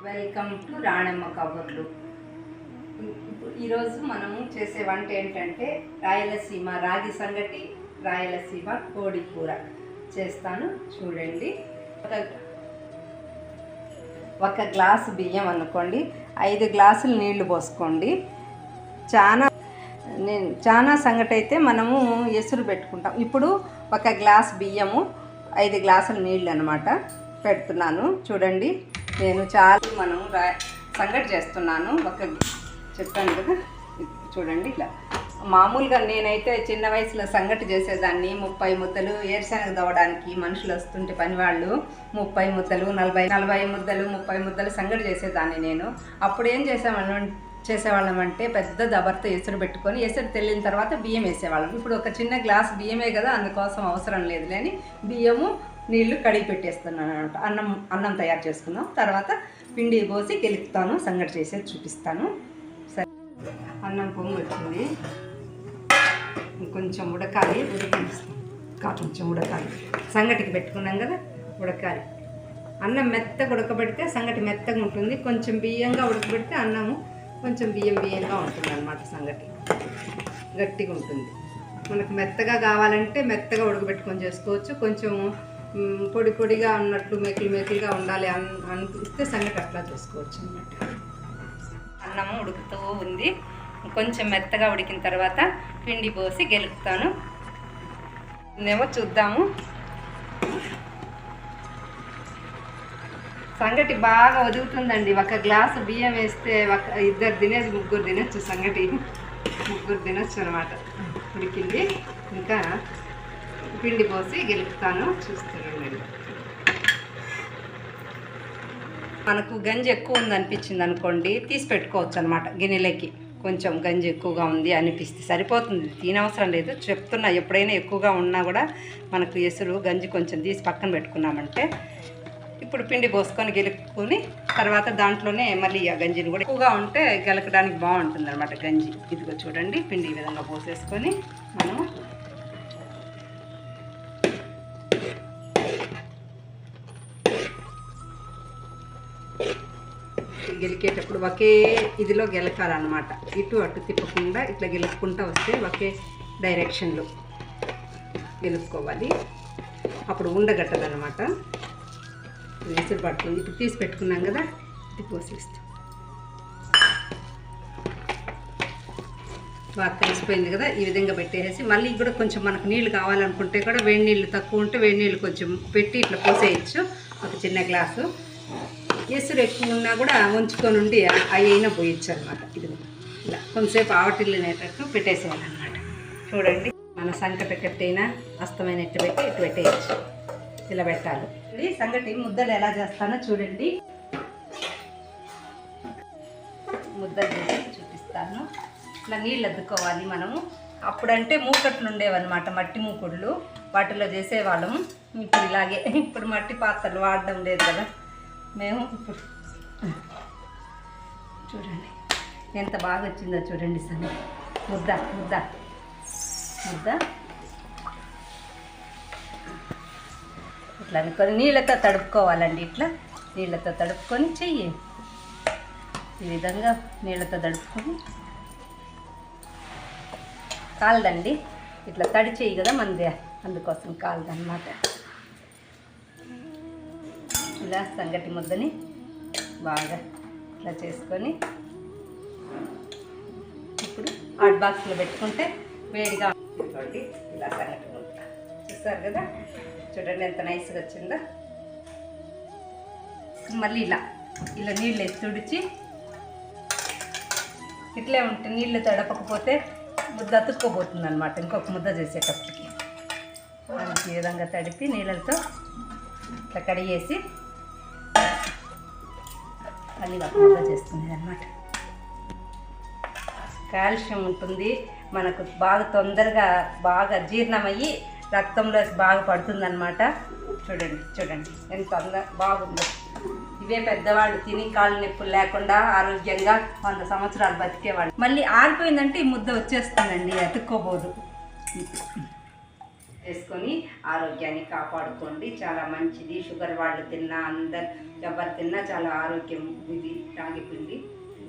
Welcome to Ranamma కబుర్లు. ఈరోజు మనము చేసే వంట ఏంటంటే రాయలసీమ రాగి సంగటి, రాయలసీమ కోడి కూర చేస్తాను. చూడండి. ఒక గ్లాసు బియ్యం అనుకోండి, 5 గ్లాసులు నీళ్లు పోసుకోండి. చాలా సంగటి అయితే మనము ఎసురు పెట్టుకుంటాం. ఇప్పుడు ఒక గ్లాస్ బియ్యము 5 గ్లాసుల నీళ్ళు అనమాట పెడుతున్నాను. చూడండి, నేను మనం సంగటి చేస్తున్నాను. చెప్పాను కదా, చూడండి. ఇట్లా మామూలుగా నేనైతే చిన్న వయసులో సంగటి చేసేదాన్ని. 30 ముద్దలు ఏరుశనగ దవ్వడానికి మనుషులు వస్తుంటే పనివాళ్ళు 30 ముద్దలు 40 ముద్దలు 30 ముద్దలు సంగటి చేసేదాన్ని నేను. అప్పుడు ఏం చేసేవాళ్ళం అంటే పెద్ద దబర్తో ఎసురు పెట్టుకొని ఎసురు తెల్లిన తర్వాత బియ్యం వేసేవాళ్ళం. ఇప్పుడు ఒక చిన్న గ్లాస్ బియ్యమే కదా, అందుకోసం అవసరం లేదు లేని బియ్యము నీళ్లు కడిగి పెట్టేస్తున్నాను అనమాట. అన్నం తయారు చేసుకుందాం. తర్వాత పిండి పోసి గెలుపుతాను, సంగటి చేసేది చూపిస్తాను. సరే, అన్నం పొంగు వచ్చింది, కొంచెం ఉడకాలి. కొంచెం ఉడకాలి. సంగటికి పెట్టుకున్నాం కదా, ఉడకాలి. అన్నం మెత్తగా ఉడకబెడితే సంగటి మెత్తగా ఉంటుంది. కొంచెం బియ్యంగా ఉడకబెడితే అన్నము కొంచెం బియ్యంగా ఉంటుంది అన్నమాట. సంగటి గట్టిగా ఉంటుంది. మనకు మెత్తగా కావాలంటే మెత్తగా ఉడకబెట్టుకొని చేసుకోవచ్చు. కొంచెం పొడి పొడిగా ఉన్నట్టు మెకిలిగా ఉండాలి అనిపిస్తే సంగటి అట్లా చేసుకోవచ్చు అన్నమాట. అన్నము ఉడుకుతూ ఉంది. కొంచెం మెత్తగా ఉడికిన తర్వాత పిండి పోసి గెలుపుతాను. ఏమో చూద్దాము. సంగటి బాగా ఒదుగుతుందండి. ఒక గ్లాసు బియ్యం వేస్తే ఇద్దరు తినేది 3 తినచ్చు. సంగటి 3 తినచ్చు అనమాట. ఉడికింది. ఇంకా పిండి పోసి గెలుపుతాను, చూస్తున్నాను. మనకు గంజి ఎక్కువ ఉంది అనిపించింది అనుకోండి, తీసి పెట్టుకోవచ్చు అనమాట గిన్నెలకి. కొంచెం గంజి ఎక్కువగా ఉంది అనిపిస్తే సరిపోతుంది, తినవసరం లేదు. చెప్తున్నా, ఎప్పుడైనా ఎక్కువగా ఉన్నా కూడా మనకు ఎసురు గంజి కొంచెం తీసి పక్కన పెట్టుకున్నామంటే, ఇప్పుడు పిండి పోసుకొని గెలుపుకొని తర్వాత దాంట్లోనే మళ్ళీ ఆ గంజిని కూడా ఎక్కువగా ఉంటే గెలకడానికి బాగుంటుంది అనమాట గంజి. ఇదిగో చూడండి, పిండి ఈ విధంగా పోసేసుకొని మనము గెలికేటప్పుడు ఒకే ఇదిలో గెలకాలన్నమాట. ఇటు అటు తిప్పకుండా ఇట్లా గెలుపుకుంటూ వస్తే ఒకే డైరెక్షన్లో గెలుపుకోవాలి. అప్పుడు ఉండగట్టదన్నమాట, ఎసురు పడుతుంది. ఇప్పుడు తీసి పెట్టుకున్నాం కదా, ఇది పోసేస్తాం. బాగా కలిసిపోయింది కదా, ఈ విధంగా పెట్టేసి మళ్ళీ కూడా కొంచెం మనకు నీళ్ళు కావాలనుకుంటే కూడా వేడి నీళ్ళు తక్కువ ఉంటే వేడి నీళ్ళు కొంచెం పెట్టి ఇట్లా పోసేయచ్చు. ఒక చిన్న గ్లాసు. ఎసురు ఎక్కువ ఉన్నా కూడా ఉంచుకొని ఉండి అయినా పోయచ్చు అనమాట. ఇది ఇలా కొంతసేపు ఆవటిల్లినేటట్టు పెట్టేసేయాలన్నమాట. చూడండి, మన సంకట కట్టైనా అస్తమైన ఎట్టు పెట్టి ఇటు పెట్టేయచ్చు. ఇలా పెట్టాలి. సంగటి ముద్దలు ఎలా చేస్తానో చూడండి. ముద్దలు చేసి చూపిస్తాను. ఇట్లా నీళ్ళు అద్దుకోవాలి మనము. అప్పుడంటే మూకట్లు ఉండేవన్నమాట, మట్టి మూకుళ్ళు. వాటిలో చేసేవాళ్ళము. ఇప్పుడు ఇలాగే, ఇప్పుడు మట్టి పాత్రలు వాడడం లేదు కదా మేము. ఇప్పుడు చూడండి ఎంత బాగా వచ్చిందో చూడండి. సంగటి ముద్ద ముద్ద ముద్ద ఇట్లా అనుకొని నీళ్ళతో తడుపుకోవాలండి. ఇట్లా నీళ్ళతో తడుపుకొని చెయ్యి. ఈ విధంగా నీళ్ళతో తడుపుకొని కాలదండి. ఇట్లా తడి చెయ్యి కదా మంది, అందుకోసం కాలదన్నమాట. ఇలా సంగటి ముద్దని బాగా ఇట్లా చేసుకొని ఇప్పుడు హాట్ బాక్స్లో పెట్టుకుంటే వేడిగా ఉంటుంది. ఇలా సంగటి ముద్ద చూస్తారు కదా, చూడండి ఎంత నైస్గా వచ్చిందో. మళ్ళీ ఇలా నీళ్ళు వేసి తుడిచి, ఇట్లే ఉంటే నీళ్ళు తడపకపోతే ముద్ద అతుక్కోబోతుంది అనమాట. ఇంకొక ముద్ద చేసేటప్పటికి ఈ విధంగా తడిపి నీళ్ళతో ఇట్లా కడిగేసి మళ్ళీ ఒక ముద్ద చేసుకునేది అనమాట. కాల్షియం ఉంటుంది మనకు, బాగా తొందరగా బాగా జీర్ణమయ్యి రక్తంలో బాగా పడుతుందన్నమాట. చూడండి ఎంత బాగుందో. ఇవే పెద్దవాళ్ళు తిని కాళ్ళు నొప్పులు లేకుండా ఆరోగ్యంగా 100 సంవత్సరాలు బతికేవాళ్ళు. మళ్ళీ ఆరిపోయిందంటే ఈ ముద్ద వచ్చేస్తుందండి, అతుక్కోబోదు. చేసుకొని ఆరోగ్యాన్ని కాపాడుకోండి. చాలా మంచిది. షుగర్ వాళ్ళు తిన్నా, ఎవరు తిన్నా చాలా ఆరోగ్యం ఇది రాగి పిండి.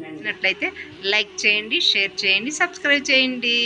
నచ్చినట్లయితే లైక్ చేయండి, షేర్ చేయండి, సబ్స్క్రైబ్ చేయండి.